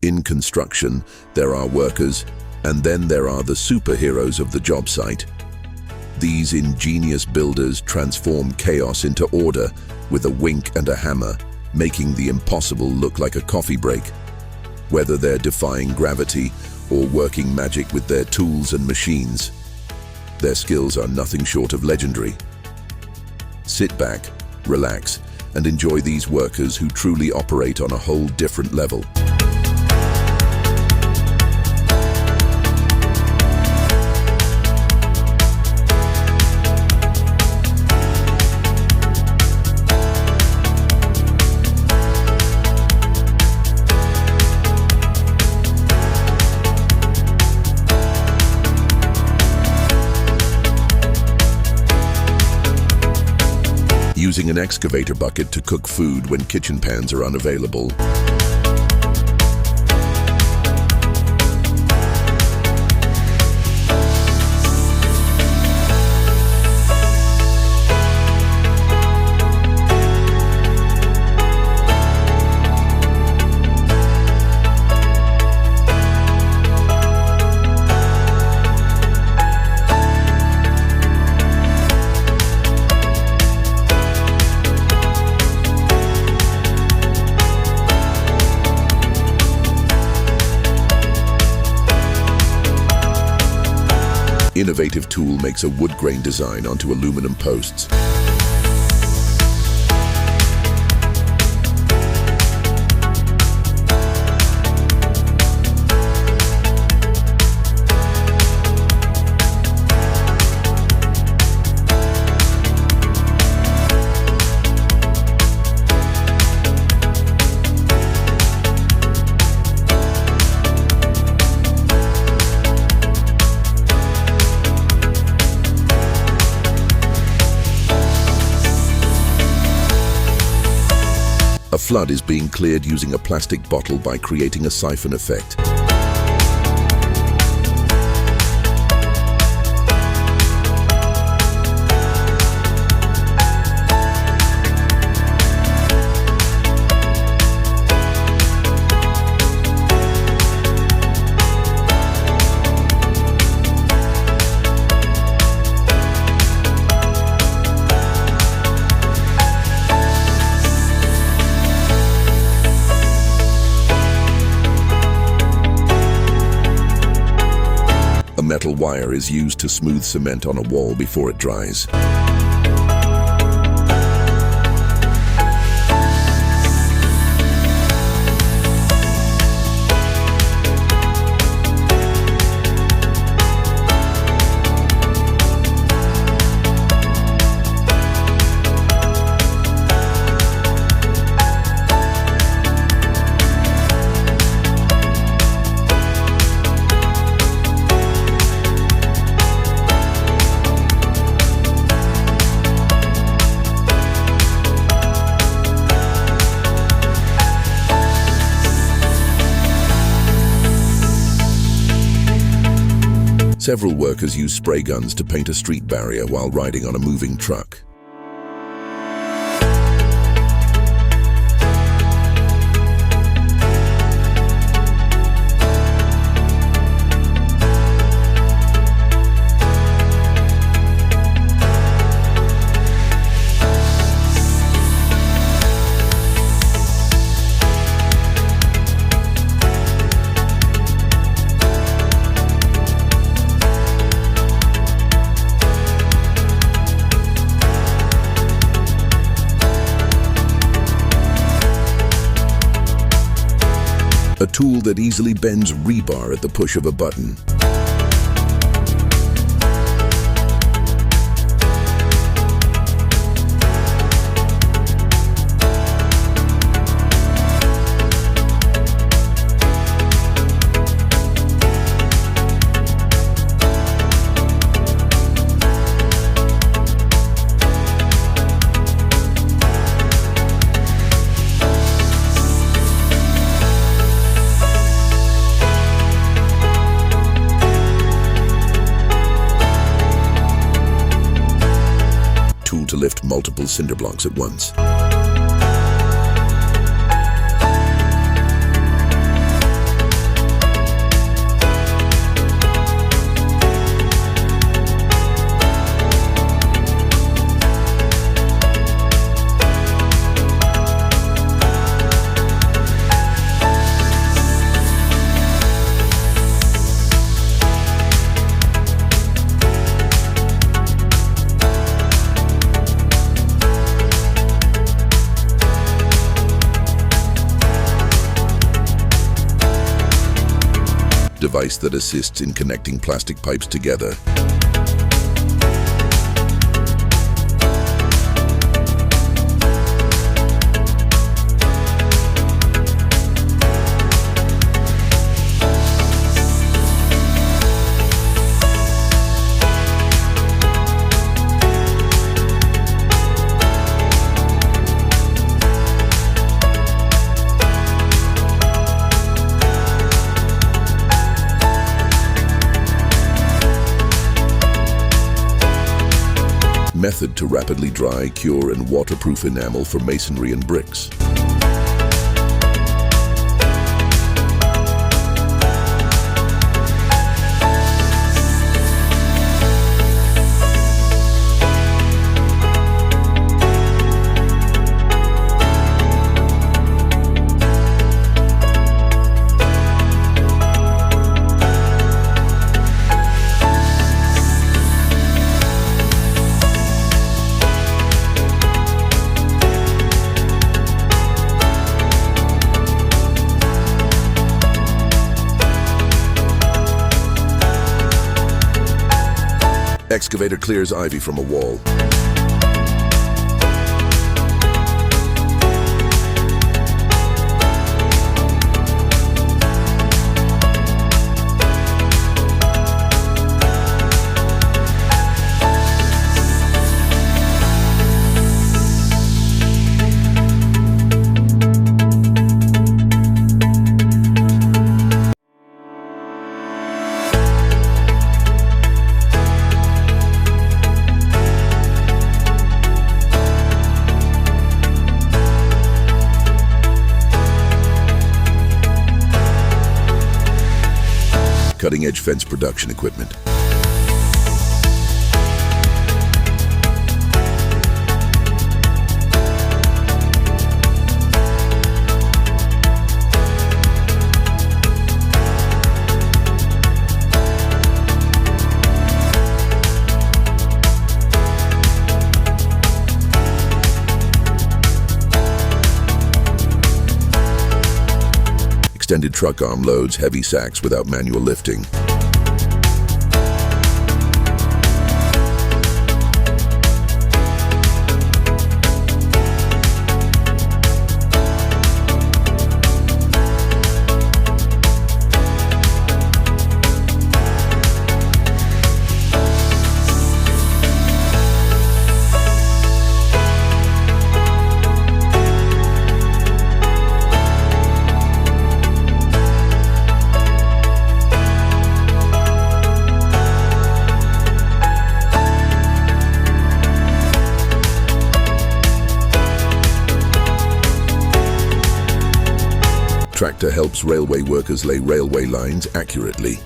In construction, there are workers, and then there are the superheroes of the job site. These ingenious builders transform chaos into order with a wink and a hammer, making the impossible look like a coffee break. Whether they're defying gravity or working magic with their tools and machines, their skills are nothing short of legendary. Sit back, relax, and enjoy these workers who truly operate on a whole different level. Using an excavator bucket to cook food when kitchen pans are unavailable. Innovative tool makes a wood grain design onto aluminum posts. A flood is being cleared using a plastic bottle by creating a siphon effect. A metal wire is used to smooth cement on a wall before it dries. Several workers use spray guns to paint a street barrier while riding on a moving truck. A tool that easily bends rebar at the push of a button. To lift multiple cinder blocks at once. device that assists in connecting plastic pipes together. Method to rapidly dry, cure, and waterproof enamel for masonry and bricks. Excavator clears ivy from a wall. Cutting-edge fence production equipment. Extended truck arm loads heavy sacks without manual lifting. Tractor helps railway workers lay railway lines accurately.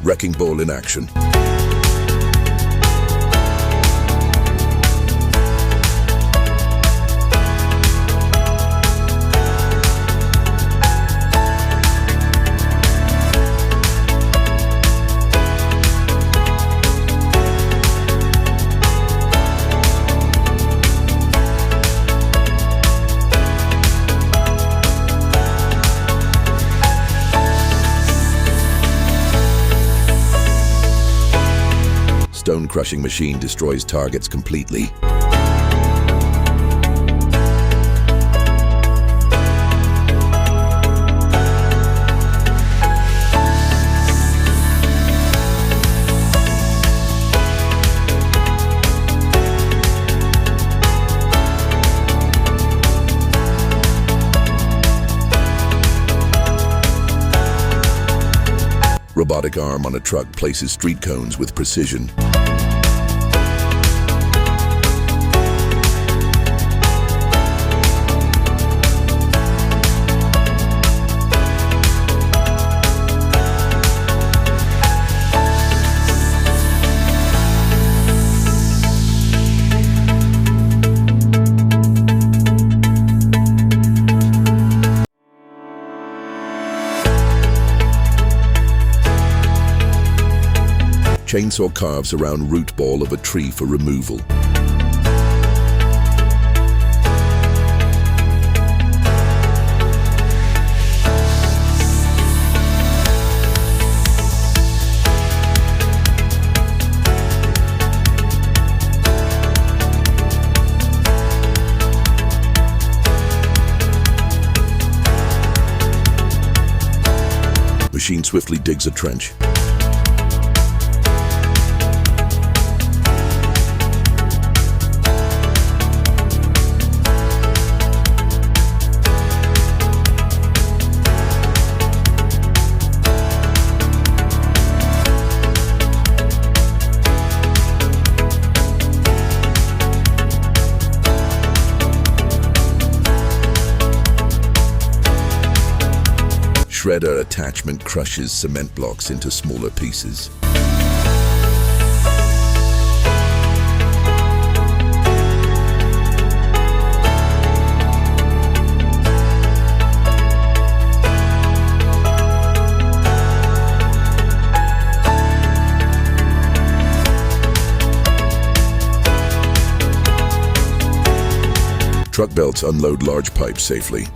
Wrecking ball in action. Stone crushing machine destroys targets completely. Robotic arm on a truck places street cones with precision. chainsaw carves around root ball of a tree for removal. Machine swiftly digs a trench. Shredder attachment crushes cement blocks into smaller pieces. Truck belts unload large pipes safely.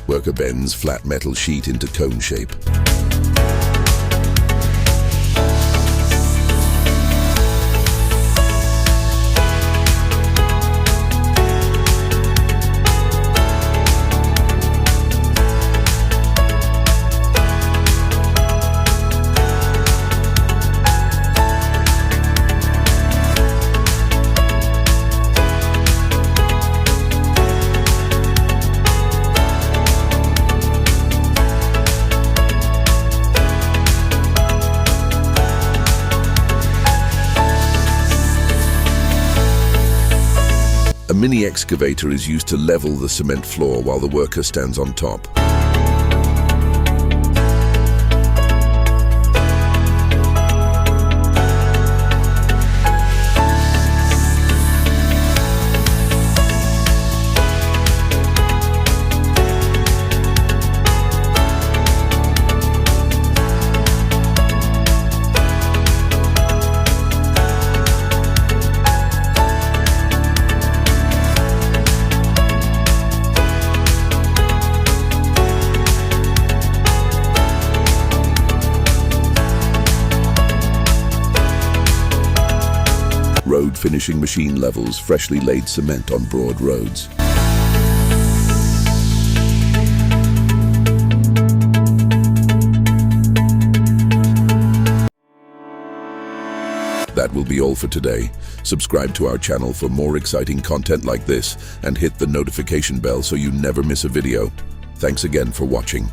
Worker bends flat metal sheet into cone shape. A mini excavator is used to level the cement floor while the worker stands on top. Road finishing machine levels freshly laid cement on broad roads. That will be all for today. Subscribe to our channel for more exciting content like this and hit the notification bell so you never miss a video. Thanks again for watching.